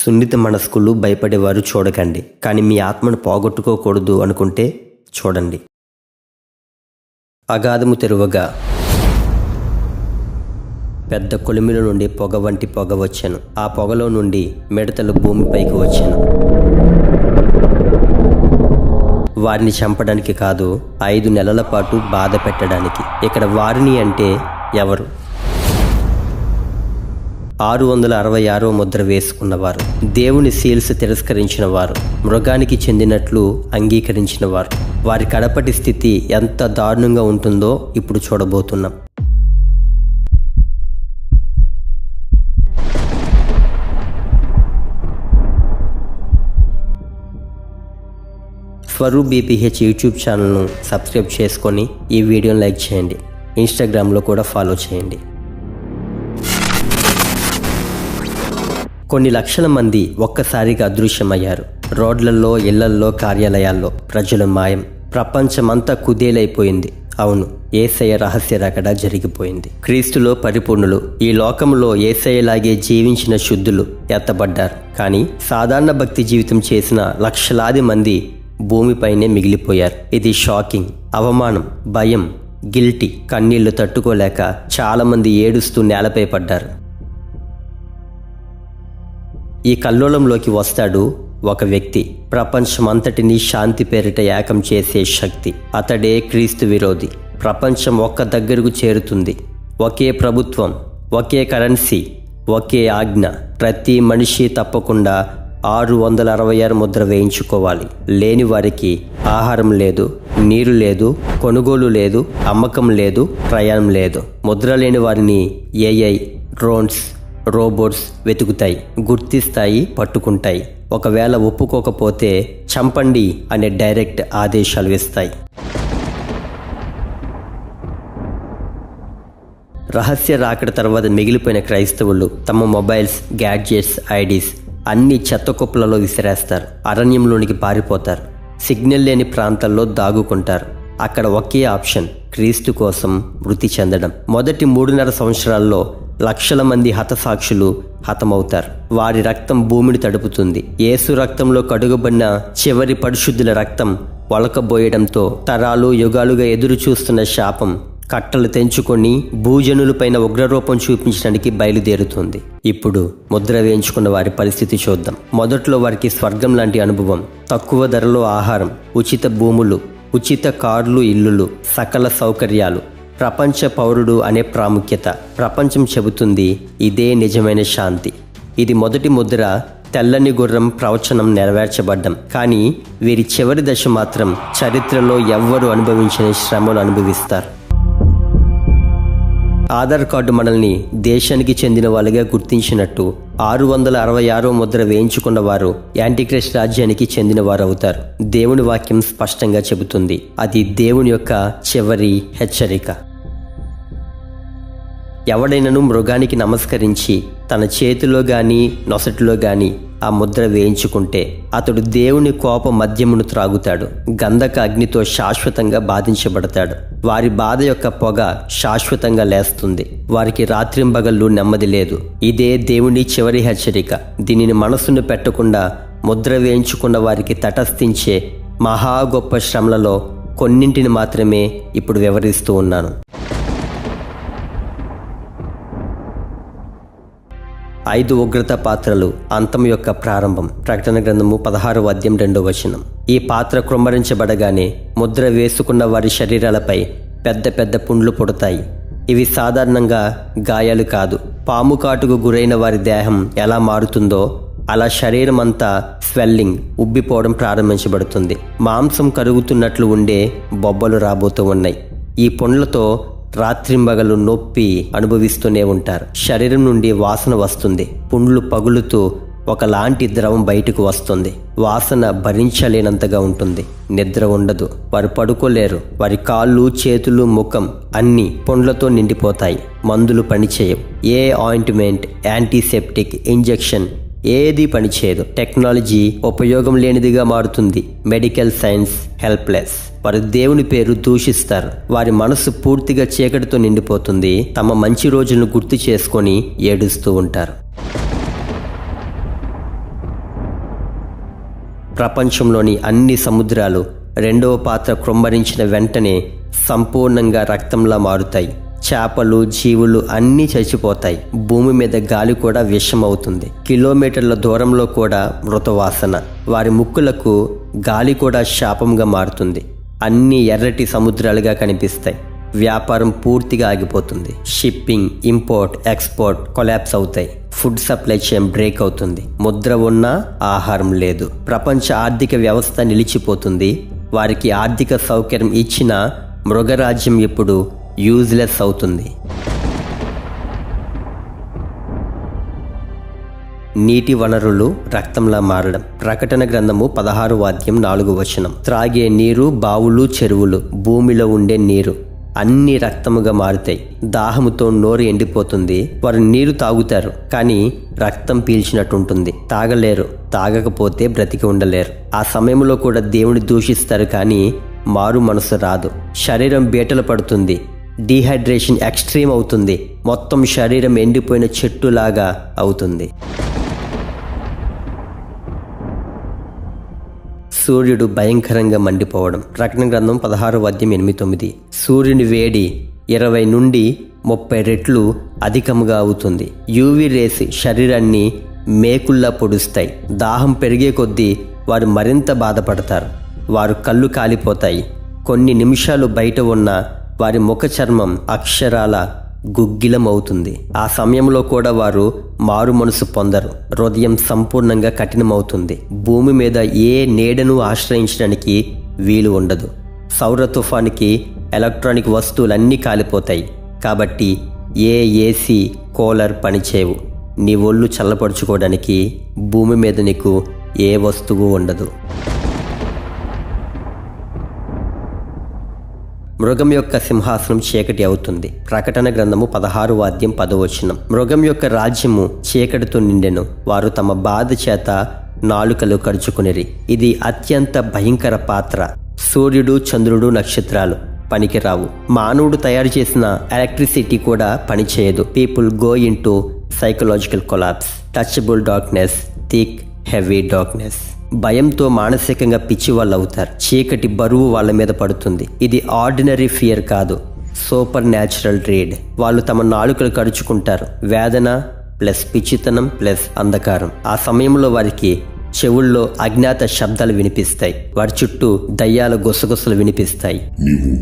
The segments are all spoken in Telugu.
సున్నిత మనస్కులు భయపడేవారు చూడకండి, కానీ మీ ఆత్మను పోగొట్టుకోకూడదు అనుకుంటే చూడండి. అగాధము తెరువగా పెద్ద కొలిమిల నుండి పొగ వంటి పొగ వచ్చెను. ఆ పొగలో నుండి మిడతలు భూమిపైకి వచ్చెను. వారిని చంపడానికి కాదు, 5 నెలల పాటు బాధ పెట్టడానికి. ఇక్కడ వారిని అంటే ఎవరు? 666వ ముద్ర వేసుకున్నవారు, దేవుని సీల్స్ తిరస్కరించిన వారు, మృగానికి చెందినట్లు అంగీకరించిన వారు. వారి కడపటి స్థితి ఎంత దారుణంగా ఉంటుందో ఇప్పుడు చూడబోతున్నాం. స్వరూప్ బీపీహెచ్ యూట్యూబ్ ఛానల్ను సబ్స్క్రైబ్ చేసుకొని ఈ వీడియోని లైక్ చేయండి. ఇన్స్టాగ్రామ్లో కూడా ఫాలో చేయండి. కొన్ని లక్షల మంది ఒక్కసారిగా అదృశ్యమయ్యారు. రోడ్లలో, ఇళ్లల్లో, కార్యాలయాల్లో ప్రజలు మాయం. ప్రపంచమంతా కుదేలైపోయింది. అవును, యేసయ్య రహస్య రాకడ జరిగిపోయింది. క్రీస్తులో పరిపూర్ణులు, ఈ లోకంలో యేసయ్యలాగే జీవించిన శుద్ధులు ఎత్తబడ్డారు. కానీ సాధారణ భక్తి జీవితం చేసిన లక్షలాది మంది భూమిపైనే మిగిలిపోయారు. ఇది షాకింగ్. అవమానం, భయం, గిల్టీ, కన్నీళ్లు తట్టుకోలేక చాలామంది ఏడుస్తూ నేలపై పడ్డారు. ఈ కల్లోలంలోకి వస్తాడు ఒక వ్యక్తి, ప్రపంచమంతటినీ శాంతి పేరిట ఏకం చేసే శక్తి. అతడే క్రీస్తు విరోధి. ప్రపంచం ఒక్క దగ్గరకు చేరుతుంది. ఒకే ప్రభుత్వం, ఒకే కరెన్సీ, ఒకే ఆజ్ఞ. ప్రతి మనిషి తప్పకుండా 666 ముద్ర వేయించుకోవాలి. లేని వారికి ఆహారం లేదు, నీరు లేదు, కొనుగోలు లేదు, అమ్మకం లేదు, ప్రయాణం లేదు. ముద్ర లేని వారిని ఏఐ, డ్రోన్స్, రోబోట్స్ వెతుకుతాయి, గుర్తిస్తాయి, పట్టుకుంటాయి. ఒకవేళ ఒప్పుకోకపోతే చంపండి అనే డైరెక్ట్ ఆదేశాలు ఇస్తాయి. రహస్య రాకడ తర్వాత మిగిలిపోయిన క్రైస్తవులు తమ మొబైల్స్, గ్యాడ్జెట్స్, ఐడీస్ అన్ని చెత్త కుప్పలలో విసిరేస్తారు. అరణ్యంలోనికి పారిపోతారు. సిగ్నల్ లేని ప్రాంతాల్లో దాగుకుంటారు. అక్కడ ఒకే ఆప్షన్, క్రీస్తు కోసం మృతి చెందడం. మొదటి 3.5 సంవత్సరాల్లో లక్షల మంది హతసాక్షులు హతమవుతారు. వారి రక్తం భూమిని తడుపుతుంది. యేసు రక్తంలో కడుగబడిన చివరి పరిశుద్ధుల రక్తం ఒలకబోయడంతో తరాలు యుగాలుగా ఎదురు చూస్తున్న శాపం కట్టలు తెంచుకొని భూజనులపైన ఉగ్రరూపం చూపించడానికి బయలుదేరుతుంది. ఇప్పుడు ముద్ర వేయించుకున్న వారి పరిస్థితి చూద్దాం. మొదట్లో వారికి స్వర్గం లాంటి అనుభవం, తక్కువ ధరలో ఆహారం, ఉచిత భూములు, ఉచిత కార్లు, ఇల్లులు, సకల సౌకర్యాలు, ప్రపంచ పౌరుడు అనే ప్రాముఖ్యత. ప్రపంచం చెబుతుంది ఇదే నిజమైన శాంతి. ఇది మొదటి ముద్ర. తెల్లని గుర్రం ప్రవచనం నెరవేర్చబడ్డం. కానీ వీరి చివరి దశ మాత్రం చరిత్రలో ఎవ్వరూ అనుభవించిన శ్రమలు అనుభవిస్తారు. ఆధార్ కార్డు మనల్ని దేశానికి చెందిన వాళ్ళుగా గుర్తించినట్టు 666వ ముద్ర వేయించుకున్న వారు యాంటీక్రైస్ట్ రాజ్యానికి చెందిన వారు అవుతారు. దేవుని వాక్యం స్పష్టంగా చెబుతుంది. అది దేవుని యొక్క చివరి హెచ్చరిక. ఎవడైనను మృగానికి నమస్కరించి తన చేతిలో గాని నొసటిలో గాని ఆ ముద్ర వేయించుకుంటే అతడు దేవుని కోప మద్యమును త్రాగుతాడు. గంధక అగ్నితో శాశ్వతంగా బాధించబడతాడు. వారి బాధ యొక్క పొగ శాశ్వతంగా లేస్తుంది. వారికి రాత్రింబగళ్ళు నెమ్మది లేదు. ఇదే దేవుని చివరి హెచ్చరిక. దీనిని మనసును పెట్టకుండా ముద్ర వేయించుకున్న వారికి తటస్థించే మహా గొప్ప శ్రమలలో కొన్నింటిని మాత్రమే ఇప్పుడు వివరిస్తూ ఉన్నాను. 5 ఉగ్రత పాత్రలు, అంతం యొక్క ప్రారంభం. ప్రకటన గ్రంథము 16వ అధ్యాయం 2వ వచనం. ఈ పాత్ర కృమ్మరించబడగానే ముద్ర వేసుకున్న వారి శరీరాలపై పెద్ద పెద్ద పుండ్లు పుడతాయి. ఇవి సాధారణంగా గాయాలు కాదు. పాము కాటుకు గురైన వారి దేహం ఎలా మారుతుందో అలా శరీరం అంతా స్వెల్లింగ్, ఉబ్బిపోవడం ప్రారంభించబడుతుంది. మాంసం కరుగుతున్నట్లు ఉండే బొబ్బలు రాబోతూ ఉన్నాయి. ఈ పుండ్లతో రాత్రింబగలు నొప్పి అనుభవిస్తూనే ఉంటారు. శరీరం నుండి వాసన వస్తుంది. పుండ్లు పగులుతూ ఒకలాంటి ద్రవం బయటకు వస్తుంది. వాసన భరించలేనంతగా ఉంటుంది. నిద్ర ఉండదు. వారు పడుకోలేరు. వారి కాళ్ళు, చేతులు, ముఖం అన్నీ పుండ్లతో నిండిపోతాయి. మందులు పనిచేయవు. ఏ ఆయింట్మెంట్, యాంటీసెప్టిక్, ఇంజెక్షన్ ఏది పనిచేయదు. టెక్నాలజీ ఉపయోగం లేనిదిగా మారుతుంది. Medical science helpless. వారు దేవుని పేరు దూషిస్తారు. వారి మనసు పూర్తిగా చీకటితో నిండిపోతుంది. తమ మంచి రోజులను గుర్తు చేసుకొని ఏడుస్తూ ఉంటారు. ప్రపంచంలోని అన్ని సముద్రాలు రెండవ పాత్ర క్రొమ్మరించిన వెంటనే సంపూర్ణంగా రక్తంలా మారుతాయి. చేపలు, జీవులు అన్నీ చచ్చిపోతాయి. భూమి మీద గాలి కూడా విషమవుతుంది. కిలోమీటర్ల దూరంలో కూడా మృతవాసన. వారి ముక్కులకు గాలి కూడా శాపంగా మారుతుంది. అన్నీ ఎర్రటి సముద్రాలుగా కనిపిస్తాయి. వ్యాపారం పూర్తిగా ఆగిపోతుంది. షిప్పింగ్, ఇంపోర్ట్, ఎక్స్పోర్ట్ కొలాప్స్ అవుతాయి. ఫుడ్ సప్లై చైన్ బ్రేక్ అవుతుంది. ముద్ర ఉన్నా ఆహారం లేదు. ప్రపంచ ఆర్థిక వ్యవస్థ నిలిచిపోతుంది. వారికి ఆర్థిక సౌకర్యం ఇచ్చిన మృగరాజ్యం ఇప్పుడు యూజ్లెస్ అవుతుంది. నీటి వనరులు రక్తంలా మారడం. ప్రకటన గ్రంథము 16:4 త్రాగే నీరు, బావులు, చెరువులు, భూమిలో ఉండే నీరు అన్ని రక్తముగా మారుతాయి. దాహముతో నోరు ఎండిపోతుంది. వారు నీరు తాగుతారు, కానీ రక్తం పీల్చినట్టుంటుంది. తాగలేరు. తాగకపోతే బ్రతికి ఉండలేరు. ఆ సమయంలో కూడా దేవుని దూషిస్తారు, కానీ మారు మనసు రాదు. శరీరం బీటలు పడుతుంది. డీహైడ్రేషన్ ఎక్స్ట్రీమ్ అవుతుంది. మొత్తం శరీరం ఎండిపోయిన చెట్టులాగా అవుతుంది. సూర్యుడు భయంకరంగా మండిపోవడం. ప్రకటన గ్రంథం 16:8 సూర్యుని వేడి 20 నుండి 30 రెట్లు అధికముగా అవుతుంది. యూవీ రేస్ శరీరాన్ని మేకుల్లా పొడుస్తాయి. దాహం పెరిగే కొద్దీ వారు మరింత బాధపడతారు. వారు కళ్ళు కాలిపోతాయి. కొన్ని నిమిషాలు బయట ఉన్న వారి ముఖ చర్మం అక్షరాల గుగ్గిలం అవుతుంది. ఆ సమయంలో కూడా వారు మారు మనసు పొందరు. హృదయం సంపూర్ణంగా కఠినమవుతుంది. భూమి మీద ఏ నీడను ఆశ్రయించడానికి వీలు ఉండదు. సౌర తుఫానికి ఎలక్ట్రానిక్ వస్తువులన్నీ కాలిపోతాయి. కాబట్టి ఏ ఏసీ, కూలర్ పనిచేయవు. నీ ఒళ్ళు చల్లపరుచుకోవడానికి భూమి మీద నీకు ఏ వస్తువు ఉండదు. మృగం యొక్క సింహాసనం చీకటి అవుతుంది. ప్రకటన గ్రంథము 16:10 మృగం యొక్క రాజ్యము చీకటితో నిండెను. వారు తమ బాధ చేత నాలుకలు కరుచుకునిరి. ఇది అత్యంత భయంకర పాత్ర. సూర్యుడు, చంద్రుడు, నక్షత్రాలు పనికిరావు. మానవుడు తయారు చేసిన ఎలక్ట్రిసిటీ కూడా పనిచేయదు. People go in to psychological collapse. Touchable darkness, thick heavy darkness. భయంతో మానసికంగా పిచ్చి వాళ్ళు అవుతారు. చీకటి బరువు వాళ్ళ మీద పడుతుంది. ఇది ఆర్డినరీ ఫియర్ కాదు, సూపర్ న్యాచురల్ డ్రీడ్. వాళ్ళు తమ నాలుకలు కరుచుకుంటారు. వేదన ప్లస్ పిచ్చితనం ప్లస్ అంధకారం. ఆ సమయంలో వారికి చెవుల్లో అజ్ఞాత శబ్దాలు వినిపిస్తాయి. వారి చుట్టూ దయ్యాల గుసగుసలు వినిపిస్తాయి. నీవు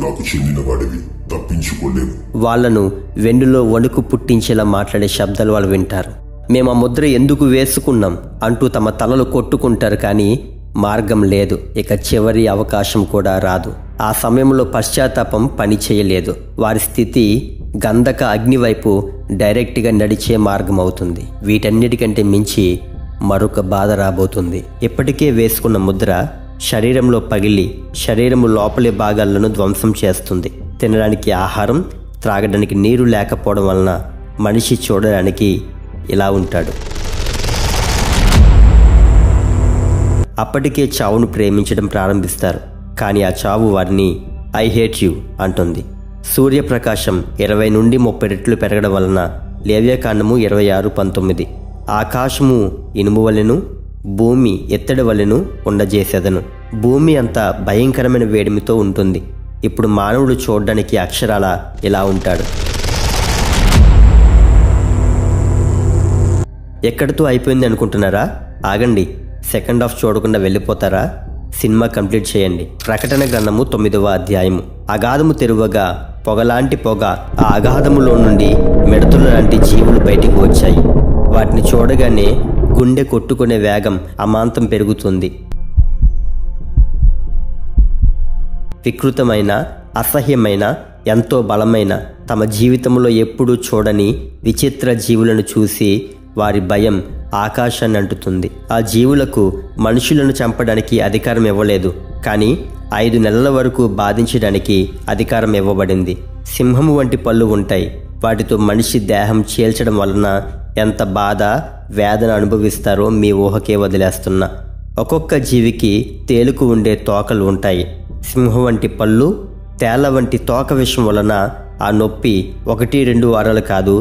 నాకు చెందిన వాడివి, తప్పించుకోలేవు. వాళ్లను వెన్నులో వణుకు పుట్టించేలా మాట్లాడే శబ్దాలు వాళ్ళు వింటారు. మేము ఆ ముద్ర ఎందుకు వేసుకున్నాం అంటూ తమ తలలు కొట్టుకుంటారు, కానీ మార్గం లేదు. ఇక చివరి అవకాశం కూడా రాదు. ఆ సమయంలో పశ్చాత్తాపం పని చేయలేదు. వారి స్థితి గంధక అగ్ని వైపు డైరెక్ట్గా నడిచే మార్గం అవుతుంది. వీటన్నిటికంటే మించి మరొక బాధ రాబోతుంది. ఇప్పటికే వేసుకున్న ముద్ర శరీరంలో పగిలి శరీరము లోపలి భాగాలను ధ్వంసం చేస్తుంది. తినడానికి ఆహారం, త్రాగడానికి నీరు లేకపోవడం వలన మనిషి చూడడానికి ఇలా ఉంటాడు. అప్పటికే చావును ప్రేమించడం ప్రారంభిస్తారు, కానీ ఆ చావు వారిని ఐ హేట్ యు అంటుంది. సూర్యప్రకాశం 20 నుండి 30 రెట్లు పెరగడం వలన లేవ్యకాండము 26:19 ఆకాశము ఇనుము వలెను, భూమి ఎత్తడి వలెను ఉండజేసేదను. భూమి అంత భయంకరమైన వేడిమితో ఉంటుంది. ఇప్పుడు మానవుడు చూడడానికి అక్షరాల ఇలా ఉంటాడు. ఎక్కడితో అయిపోయింది అనుకుంటున్నారా? ఆగండి. సెకండ్ హాఫ్ చూడకుండా వెళ్ళిపోతారా? సినిమా కంప్లీట్ చేయండి. ప్రకటన గ్రంథము 9:1 అగాధము తెరువగా పొగలాంటి పొగ ఆ అగాధములో నుండి మిడతల లాంటి జీవులు బయటికి వచ్చాయి. వాటిని చూడగానే గుండె కొట్టుకునే వేగం అమాంతం పెరుగుతుంది. వికృతమైన, అసహ్యమైన, ఎంతో బలమైన, తమ జీవితంలో ఎప్పుడూ చూడని విచిత్ర జీవులను చూసి వారి భయం ఆకాశాన్ని అంటుతుంది. ఆ జీవులకు మనుషులను చంపడానికి అధికారం ఇవ్వలేదు, కానీ 5 నెలల వరకు బాధించడానికి అధికారం ఇవ్వబడింది. సింహము వంటి పళ్ళు ఉంటాయి. వాటితో మనిషి దేహం చీల్చడం వలన ఎంత బాధ, వేదన అనుభవిస్తారో మీ ఊహకే వదిలేస్తున్నా. ఒక్కొక్క జీవికి తేలుకు ఉండే తోకలు ఉంటాయి. సింహం వంటి పళ్ళు, తేళ్ల వంటి తోక విషం వలన ఆ నొప్పి 1-2 వారాలు కాదు,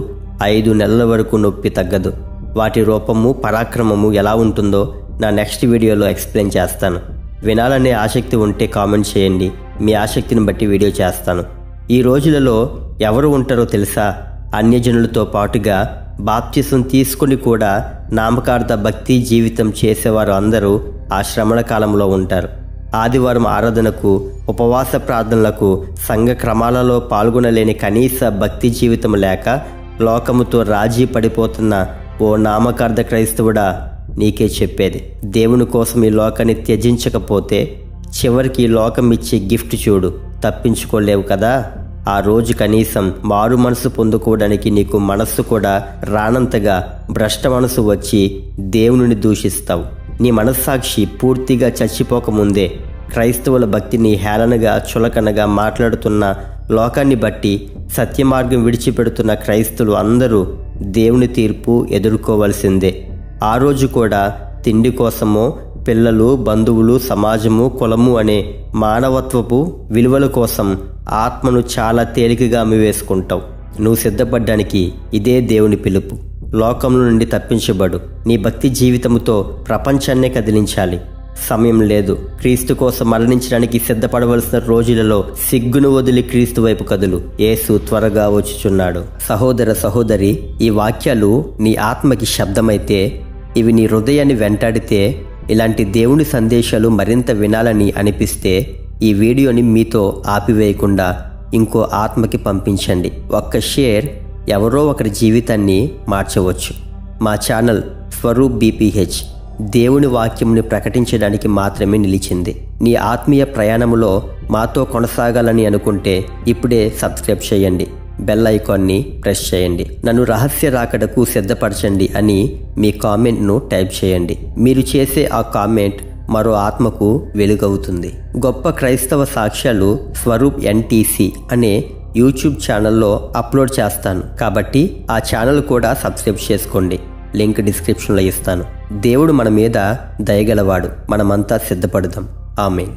5 నెలల వరకు నొప్పి తగ్గదు. వాటి రూపము, పరాక్రమము ఎలా ఉంటుందో నా నెక్స్ట్ వీడియోలో ఎక్స్ప్లెయిన్ చేస్తాను. వినాలనే ఆసక్తి ఉంటే కామెంట్ చేయండి. మీ ఆసక్తిని బట్టి వీడియో చేస్తాను. ఈ రోజులలో ఎవరు ఉంటారో తెలుసా? అన్యజనులతో పాటుగా బాప్తిసం తీసుకుని కూడా నామకార్థ భక్తి జీవితం చేసేవారు అందరూ ఆ శ్రమణ కాలంలో ఉంటారు. ఆదివారం ఆరాధనకు, ఉపవాస ప్రార్థనలకు, సంఘ క్రమాలలో పాల్గొనలేని కనీస భక్తి జీవితం లేక లోకముతో రాజీ పడిపోతున్న ఓ నామకార్థ క్రైస్తవుడా, నీకే చెప్పేది. దేవుని కోసం ఈ లోకాన్ని త్యజించకపోతే చివరికి ఈ లోకం ఇచ్చే గిఫ్ట్ చూడు, తప్పించుకోలేవు కదా. ఆ రోజు కనీసం మారు మనసు పొందుకోవడానికి నీకు మనస్సు కూడా రానంతగా భ్రష్ట మనసు వచ్చి దేవుని దూషిస్తావు. నీ మనస్సాక్షి పూర్తిగా చచ్చిపోకముందే క్రైస్తవుల భక్తిని హేళనగా, చులకనగా మాట్లాడుతున్న లోకాన్ని బట్టి సత్యమార్గం విడిచిపెడుతున్న క్రైస్తవులు అందరూ దేవుని తీర్పు ఎదుర్కోవలసిందే. ఆ రోజు కూడా తిండి కోసమో, పిల్లలు, బంధువులు, సమాజము, కులము అనే మానవత్వపు విలువల కోసం ఆత్మను చాలా తేలికగా అమ్మివేసుకుంటావు. నువ్వు సిద్ధపడ్డానికి ఇదే దేవుని పిలుపు. లోకంలో నుండి తప్పించబడు. నీ భక్తి జీవితంతో ప్రపంచాన్నే కదిలించాలి. సమయం లేదు. క్రీస్తు కోసం మరణించడానికి సిద్ధపడవలసిన రోజులలో సిగ్గును వదిలి క్రీస్తు వైపు కదులు. యేసు త్వరగా వచ్చుచున్నాడు. సహోదర సహోదరి, ఈ వాక్యాలు నీ ఆత్మకి శబ్దమైతే, ఇవి నీ హృదయాన్ని వెంటాడితే, ఇలాంటి దేవుని సందేశాలు మరింత వినాలని అనిపిస్తే ఈ వీడియోని మీతో ఆపివేయకుండా ఇంకో ఆత్మకి పంపించండి. ఒక్క షేర్ ఎవరో ఒకరి జీవితాన్ని మార్చవచ్చు. మా ఛానల్ స్వరూప్ BPH దేవుని వాక్యంని ప్రకటించడానికి మాత్రమే నిలిచింది. నీ ఆత్మీయ ప్రయాణములో మాతో కొనసాగాలని అనుకుంటే ఇప్పుడే సబ్స్క్రైబ్ చేయండి, బెల్ ఐకాన్ని ప్రెస్ చేయండి. నన్ను రహస్య రాకడకు సిద్ధపరచండి అని మీ కామెంట్ను టైప్ చేయండి. మీరు చేసే ఆ కామెంట్ మరో ఆత్మకు వెలుగవుతుంది. గొప్ప క్రైస్తవ సాక్ష్యాలు స్వరూప్ NTC అనే యూట్యూబ్ ఛానల్లో అప్లోడ్ చేస్తాను. కాబట్టి ఆ ఛానల్ కూడా సబ్స్క్రైబ్ చేసుకోండి. లింక్ డిస్క్రిప్షన్లో ఇస్తాను. దేవుడు మన మీద దయగలవాడు. మనమంతా సిద్ధపడదాం. ఆమేన్.